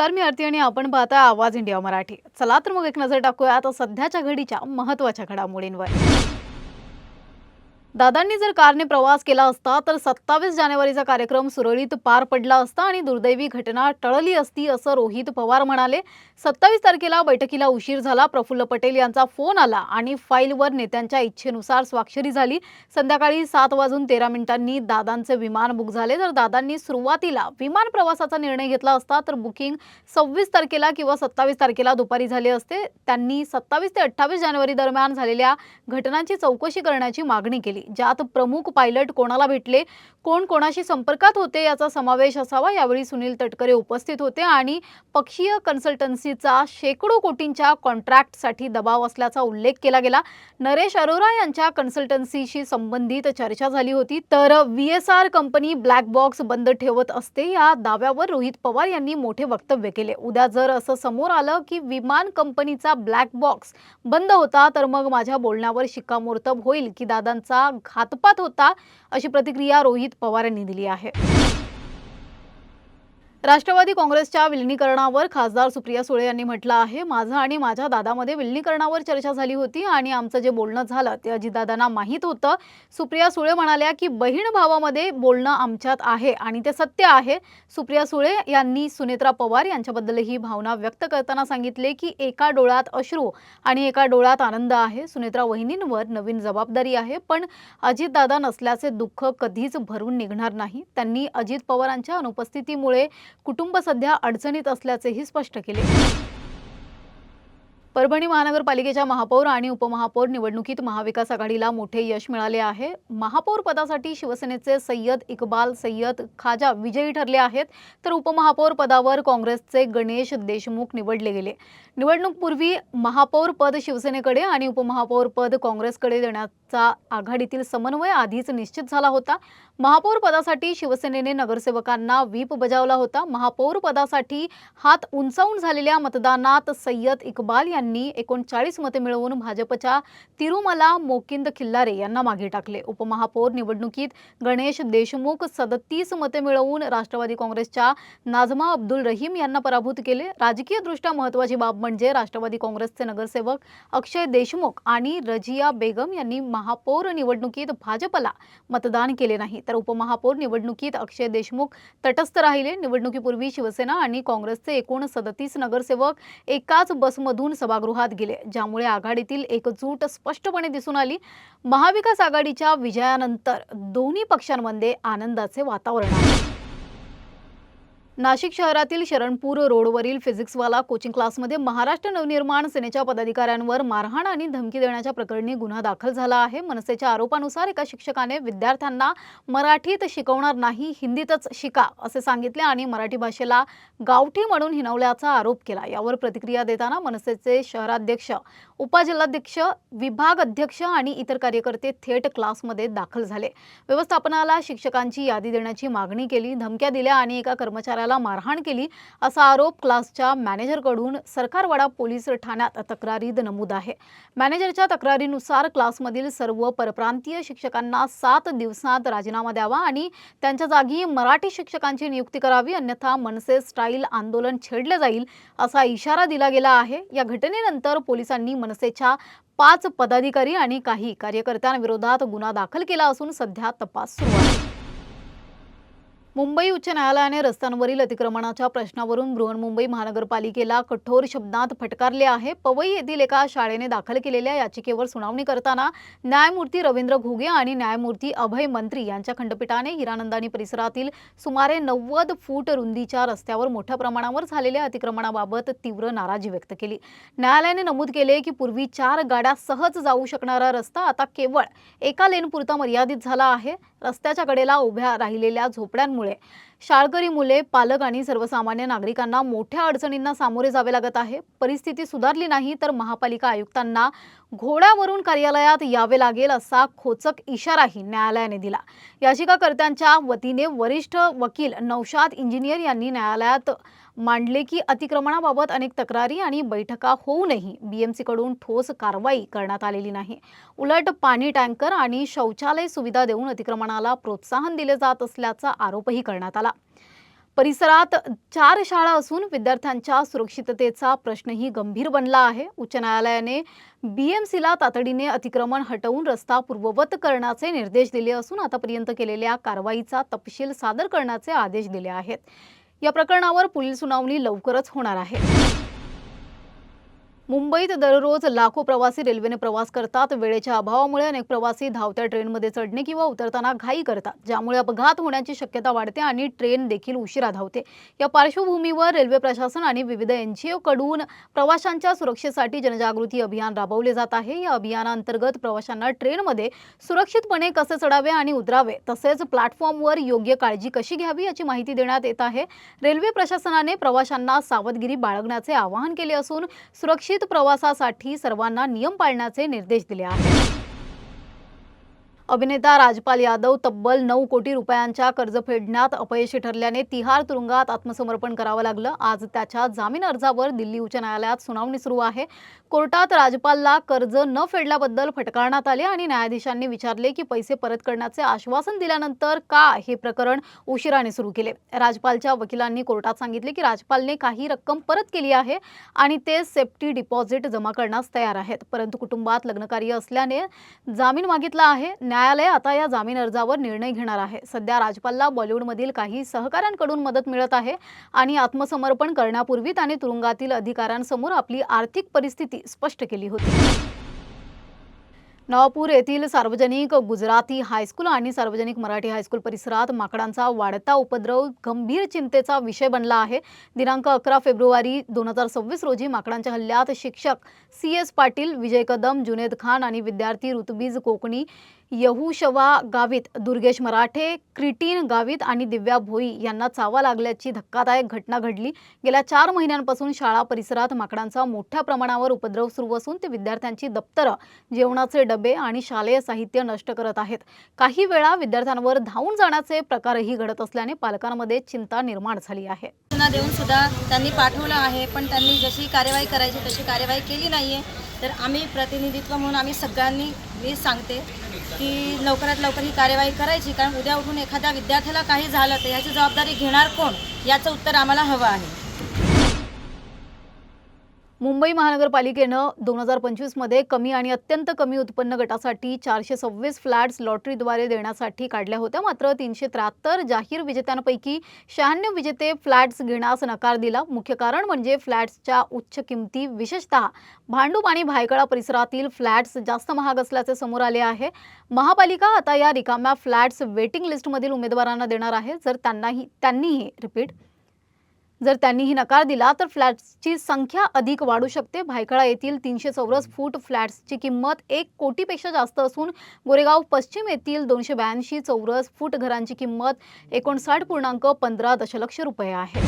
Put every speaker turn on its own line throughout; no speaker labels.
नमस्कार, मी आरती आणि आपण पाहता आवाज इंडिया मराठी. चला तर मग एक नजर टाकूया आता सध्याच्या घडीच्या महत्त्वाच्या घडामोडींवर. दादांनी जर कारने प्रवास केला असता तर 27 जानेवारीचा कार्यक्रम सुरळीत पार पडला असता आणि दुर्दैवी घटना टळली असती, असं रोहित पवार म्हणाले. 27 तारखेला बैठकीला उशीर झाला. प्रफुल्ल पटेल यांचा फोन आला आणि फाईलवर नेत्यांच्या इच्छेनुसार स्वाक्षरी झाली. संध्याकाळी 7:13 दादांचे विमान बुक झाले. तर दादांनी सुरुवातीला विमान प्रवासाचा निर्णय घेतला असता तर बुकिंग 26 तारखेला किंवा 27 तारखेला दुपारी झाले असते. त्यांनी 27 ते 28 जानेवारी दरम्यान झालेल्या घटनांची चौकशी करण्याची मागणी केली, ज्यात प्रमुख पायलट कोणाला भेटले, कोण कोणाशी संपर्कात होते याचा समावेश असावा. यावेळी सुनील तटकरे उपस्थित होते आणि पक्षीय कन्सल्टन्सीचा शेकडो कोटींच्या कॉन्ट्रॅक्टसाठी दबाव असल्याचा उल्लेख केला गेला. नरेश अरोरा यांच्या कन्सल्टन्सीशी संबंधित चर्चा झाली होती. तर VSR कंपनी ब्लॅक बॉक्स बंद ठेवत असते या दाव्यावर रोहित पवार यांनी मोठे वक्तव्य केले. उद्या जर असं समोर आलं की विमान कंपनीचा ब्लॅक बॉक्स बंद होता तर मग माझ्या बोलण्यावर शिक्कामोर्तब होईल की दादांचा घातपात होता, अशी प्रतिक्रिया रोहित पवार यांनी दिली आहे. राष्ट्रवादी काँग्रेसच्या विलीनीकरणावर खासदार सुप्रिया सुळे यांनी म्हटलं आहे, माझं आणि माझ्या दादामध्ये विलीनीकरणावर चर्चा झाली होती आणि आमचं जे बोलणं झालं ते अजितदादांना माहीत होतं. सुप्रिया सुळे म्हणाल्या की बहीण भावामध्ये बोलणं आमच्यात आहे आणि ते सत्य आहे. सुप्रिया सुळे यांनी सुनेत्रा पवार यांच्याबद्दल ही भावना व्यक्त करताना सांगितले की एका डोळ्यात अश्रू आणि एका डोळ्यात आनंद आहे. सुनेत्रा वहिनींवर नवीन जबाबदारी आहे, पण अजितदादा नसल्याचे दुःख कधीच भरून निघणार नाही. त्यांनी अजित पवारांच्या अनुपस्थितीमुळे कुटुंब सध्या अडचणीत असल्याचेही स्पष्ट केले. परभणी महानगरपालिकेच्या महापौर आणि उपमहापौर निवडणुकीत महाविकास आघाडीला मोठे यश मिळाले आहे. महापौर पदासाठी शिवसेनेचे सय्यद इक्बाल सय्यद खाजा विजयी ठरले आहेत, तर उपमहापौर पदावर काँग्रेसचे गणेश देशमुख निवडले गेले. निवडणूकपूर्वी महापौर पद शिवसेनेकडे आणि उपमहापौर पद काँग्रेसकडे देण्याचा आघाडीतील समन्वय आधीच निश्चित झाला होता. महापौर पदासाठी शिवसेनेने नगरसेवकांना व्हीप बजावला होता. महापौर पदासाठी हात उंचावून झालेल्या मतदानात सय्यद इक्बाल यांनी 39 मते मिळवून भाजपच्या तिरुमला मोकिंद खिल्लारे यांना मागे टाकले. उपमहापौर निवडणुकीत गणेश देशमुख 37 मते मिळवून राष्ट्रवादी काँग्रेसच्या नाझमा अब्दुल रहीम यांना पराभूत केले. राजकीयदृष्ट्या महत्त्वाची बाब म्हणजे राष्ट्रवादी काँग्रेसचे नगरसेवक अक्षय देशमुख आणि रजिया बेगम यांनी महापौर निवडणुकीत भाजपला मतदान केले नाही, तर उपमहापौर निवडणुकीत अक्षय देशमुख तटस्थ राहिले. निवडणुकीपूर्वी शिवसेना आणि काँग्रेसचे एकूण 37 नगरसेवक एकाच बसमधून सभागृहात गेले, ज्यामुळे आघाडीतील एकजूट स्पष्टपणे दिसून आली. महाविकास आघाडीच्या विजयानंतर दोन्ही पक्षांमध्ये आनंदाचे वातावरण आहे. नाशिक शहरातील शरणपूर रोडवरील फिजिक्सवाला कोचिंग क्लासमध्ये महाराष्ट्र नवनिर्माण सेनेच्या पदाधिकाऱ्यांवर मारहाण आणि धमकी देण्याच्या प्रकरणी गुन्हा दाखल झाला आहे. मनसेच्या आरोपानुसार एका शिक्षकाने विद्यार्थ्यांना मराठीत शिकवणार नाही, हिंदीतच शिका असे सांगितले आणि मराठी भाषेला गावठी म्हणून हिणवल्याचा आरोप केला. यावर प्रतिक्रिया देताना मनसेचे शहराध्यक्ष, उपजिल्हाध्यक्ष, विभाग अध्यक्ष आणि इतर कार्यकर्ते थेट क्लासमध्ये दाखल झाले. व्यवस्थापनाला शिक्षकांची यादी देण्याची मागणी केली, धमक्या दिल्या आणि एका कर्मचाऱ्याला मारहाण केली असा आरोप क्लासच्या मॅनेजरकडून सरकारवाडा पोलीस ठाण्यात तक्रारीत नमूद आहे. मॅनेजरच्या तक्रारीनुसार क्लासमधील सर्व परप्रांतीय शिक्षकांना 7 दिवसात राजीनामा द्यावा आणि त्यांच्या जागी मराठी शिक्षकांची नियुक्ती करावी, अन्यथा मनसे स्टाईल आंदोलन छेडले जाईल असा इशारा दिला गेला आहे. या घटनेनंतर पोलिसांनी मनसेच्या 5 पदाधिकारी आणि काही कार्यकर्त्यांविरोधात गुन्हा दाखल केला असून सध्या तपास सुरू आहे. मुंबई उच्च न्यायालयाने रस्त्यांवरील अतिक्रमणाच्या प्रश्नावरून बृहन्मुंबई महानगरपालिकेला कठोर शब्दात फटकारले आहे. पवई येथील एका शाळेने दाखल केलेल्या याचिकेवर सुनावणी करताना न्यायमूर्ती रवींद्र घुगे आणि न्यायमूर्ती अभय मंत्री यांच्या खंडपीठाने हिरानंदानी परिसरातील सुमारे 90 फूट रुंदीच्या रस्त्यावर मोठ्या प्रमाणावर झालेल्या अतिक्रमणाबाबत तीव्र नाराजी व्यक्त केली. न्यायालयाने नमूद केले की पूर्वी 4 गाड्या सहज जाऊ शकणारा रस्ता आता केवळ एका लेनपुरता मर्यादित झाला आहे. रस्त्याच्या कडेला उभ्या राहिलेल्या झोपड्यांमुळे शाळकरी मुले, पालक आणि सर्वसामान्य नागरिकांना मोठ्या अडचणींना सामोरे जावे लागत आहे. परिस्थिती सुधारली नाही तर महापालिका आयुक्तांना घोड्यावरून कार्यालयात यावे लागेल असा खोचक इशाराही न्यायालयाने दिला. याचिकाकर्त्यांच्या वतीने वरिष्ठ वकील नौशाद इंजिनियर यांनी न्यायालयात मांडले की अतिक्रमणाबाबत अनेक तक्रारी आणि बैठका होऊनही बीएमसीकडून ठोस कारवाई करण्यात आलेली नाही. उलट पाणी टँकर आणि शौचालय सुविधा देऊन अतिक्रमणाला प्रोत्साहन दिले जात असल्याचा आरोपही करण्यात आला. परिसरात 4 शाळा असून विद्यार्थ्यांच्या सुरक्षिततेचा प्रश्नही गंभीर बनला आहे। उच्च न्यायालयाने बीएमसीला तातडीने अतिक्रमण हटवून रस्ता पूर्ववत करण्याचे निर्देश दिले असून आतापर्यंत केलेल्या कारवाईचा तपशील सादर करण्याचे आदेश दिले आहेत। या प्रकरणावर पुढील सुनावणी लवकरच होणार आहे। मुंबईत दररोज लाखो प्रवासी रेल्वेने प्रवास करतात। वेळेच्या अभावामुळे अनेक प्रवासी धावत्या ट्रेनमध्ये चढणे किंवा उतरताना घाई करतात, ज्यामुळे अपघात होण्याची शक्यता वाढते आणि ट्रेन देखील उशिरा धावते। या पार्श्वभूमीवर रेल्वे प्रशासन आणि विविध एनजीओ कडून प्रवाशांच्या सुरक्षेसाठी जनजागृती अभियान राबवले जात आहे। या अभियानांतर्गत प्रवाशांना ट्रेनमध्ये सुरक्षितपणे कसे चढावे आणि उतरावे, तसेच प्लॅटफॉर्मवर योग्य काळजी कशी घ्यावी याची माहिती देण्यात येत आहे। रेल्वे प्रशासनाने प्रवाशांना सावधगिरी बाळगण्याचे आवाहन केले असून सुरक्षित प्रवासासाठी सर्वांना नियम पाळण्याचे निर्देश दिले आहेत। अभिनेता राजपाल यादव तब्बल 9 कोटी रुपयांच्या कर्ज फेडण्यात अपयशी ठरल्याने तिहार तुरुंगात आत्मसमर्पण करावं लागलं। आज त्याच्या जामीन अर्जावर दिल्ली उच्च न्यायालयात सुनावणी सुरू आहे। कोर्टात राजपालला कर्ज न फेडल्याबद्दल फटकारण्यात आले आणि न्यायाधीशांनी विचारले की पैसे परत करण्याचे आश्वासन दिल्यानंतर का हे प्रकरण उशिराने सुरू केले। राजपालच्या वकिलांनी कोर्टात सांगितले की राजपालने काही रक्कम परत केली आहे आणि ते सेफ्टी डिपॉझिट जमा करण्यास तयार आहेत, परंतु कुटुंबात लग्नकार्य असल्याने जामीन मागितला आहे। न्यायालय आता या जामीन अर्जावर निर्णय घेणार आहे। सध्या राजपालला बॉलिवूडमधील काही सहकाऱ्यांकडून मदत मिळत आहे आणि आत्मसमर्पण करण्यापूर्वी त्याने तुरुंगातील अधिकाऱ्यांसमोर आपली आर्थिक परिस्थिती स्पष्ट केली होती। नवापूर येथील सार्वजनिक गुजराती हायस्कूल आणि सार्वजनिक मराठी हायस्कूल परिसरात माकडांचा वाढता उपद्रव गंभीर चिंतेचा विषय बनला आहे। दिनांक 11 फेब्रुवारी 2026 रोजी माकडांच्या हल्ल्यात शिक्षक CS पाटील, विजय कदम, जुनेद खान आणि विद्यार्थी ऋतुबीज कोकणी, यहुशवा गावित, दुर्गेश मराठे, क्रिटीन गावित आणि दिव्या भोई यांना चावा लागल्याची धक्कादायक घटना घडली। गेल्या 4 महिन्यांपासून शाळा परिसरात माकडांचा मोठ्या प्रमाणावर उपद्रव सुरू असून ते विद्यार्थ्यांची दप्तरं, जेवणाचे डबे आणि शालेय साहित्य नष्ट करत आहेत। काही वेळा विद्यार्थ्यांवर धावून जाण्याचे प्रकारही घडत असल्याने पालकांमध्ये चिंता निर्माण झाली आहे।
सूचना देऊन सुद्धा त्यांनी पाठवलं आहे, पण त्यांनी जशी कार्यवाही करायची तशी कार्यवाही केली नाहीये। तर आम्ही प्रतिनिधित्व म्हणून आम्ही सगळ्यांनी मी सांगते की लवकरात लवकर ही कार्यवाही करायची, कारण उद्या उठून एखाद्या विद्यार्थ्याला काही झालं तर याची जबाबदारी घेणार कोण, याचं उत्तर आम्हाला हवं आहे।
मुंबई महानगरपालिकेनं 2025 मध्ये कमी आणि अत्यंत कमी उत्पन्न गटासाठी 426 फ्लॅट्स लॉटरीद्वारे देण्यासाठी काढल्या होत्या। मात्र 373 जाहीर विजेत्यांपैकी 96 विजेते फ्लॅट्स घेण्यास नकार दिला। मुख्य कारण म्हणजे फ्लॅट्सच्या उच्च किमती, विशेषतः भांडूप आणि भायखळा परिसरातील फ्लॅट्स जास्त महाग असल्याचे समोर आले आहे। महापालिका आता या रिकाम्या फ्लॅट्स वेटिंग लिस्टमधील उमेदवारांना देणार आहे। जर त्यांनीही नकार दिला तर फ्लॅट्सची संख्या अधिक वाढू शकते। भायखळा येथील 300 चौरस फूट फ्लॅट्सची किंमत 1 कोटीपेक्षा जास्त असून गोरेगाव पश्चिम येथील 282 चौरस फूट घरांची किंमत 59.15 दशलक्ष रुपये आहे।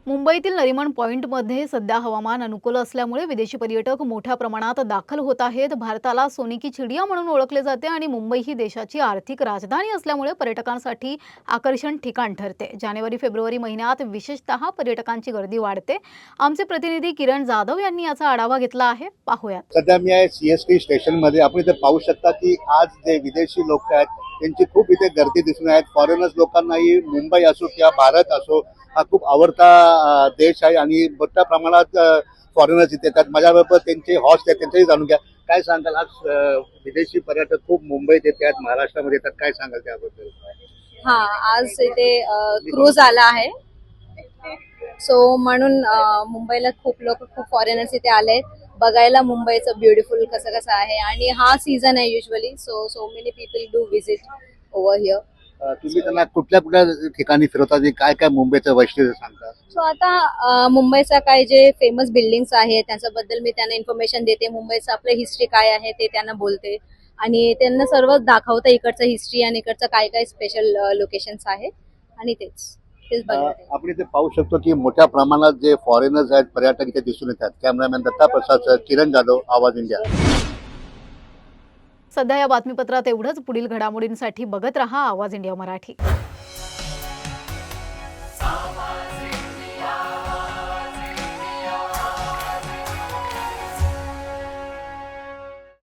मुंबईतील नरिमन पॉइंटमध्ये सध्या हवामान अनुकूल असल्यामुळे विदेशी पर्यटक मोठ्या प्रमाणात दाखल होत आहेत। भारताला सोने की चिडिया म्हणून ओळखले जाते आणि मुंबई ही देशाची आर्थिक राजधानी असल्यामुळे पर्यटकांसाठी आकर्षण ठिकाण ठरते। जानेवारी-फेब्रुवारी महिन्यात विशेषतः पर्यटकांची गर्दी वाढते। आमचे प्रतिनिधी किरण जाधव यांनी याचा आढावा घेतला आहे, पाहूयात।
सध्या मी आहे CST स्टेशनमध्ये। आपण इथे पाहू शकता की आज जे विदेशी लोक आहेत त्यांची खूप इथे गर्दी दिसून आहेत। फॉरेनर्स लोकांनाही मुंबई असो किंवा भारत असो हा खूप आवडता देश आहे आणि मोठ्या प्रमाणात फॉरेनर्स इथे येतात। माझ्याबरोबर त्यांचे हॉस्ट आहेत, त्यांच्याही जाणून घ्या। काय सांगाल, आज विदेशी पर्यटक खूप मुंबईत येतात, महाराष्ट्रामध्ये येतात, काय सांगाल त्याबद्दल?
आज इथे क्रूज आला आहे, सो म्हणून मुंबईला खूप फॉरेनर्स इथे आले बघायला मुंबईचं ब्युटिफुल कसं कसं आहे। आणि हा सीझन आहे usually, so many people do visit over here.
तुम्ही त्यांना कुठल्या कुठल्या ठिकाणी फिरवता, काय काय मुंबईचं वैशिष्ट्य सांगता?
सो आता मुंबईचा काय जे फेमस बिल्डिंग्स आहेत त्याच्याबद्दल मी त्यांना इन्फॉर्मेशन देते। मुंबईचं आपलं हिस्ट्री काय आहे ते त्यांना बोलते आणि त्यांना सर्व दाखवतं इकडचं हिस्ट्री आणि इकडचं काय काय स्पेशल लोकेशन्स आहेत आणि तेच बघते।
आपण इथे पाहू शकतो की मोठ्या प्रमाणात जे फॉरेनर्स आहेत, पर्यटक इथे दिसून येतात। कॅमेरामॅन दत्ता प्रसाद, किरण जाधव, आवाज इंडिया।
सध्या या बातमीपत्रात एवढंच। पुढील घडामोडींसाठी बघत रहा आवाज इंडिया मराठी।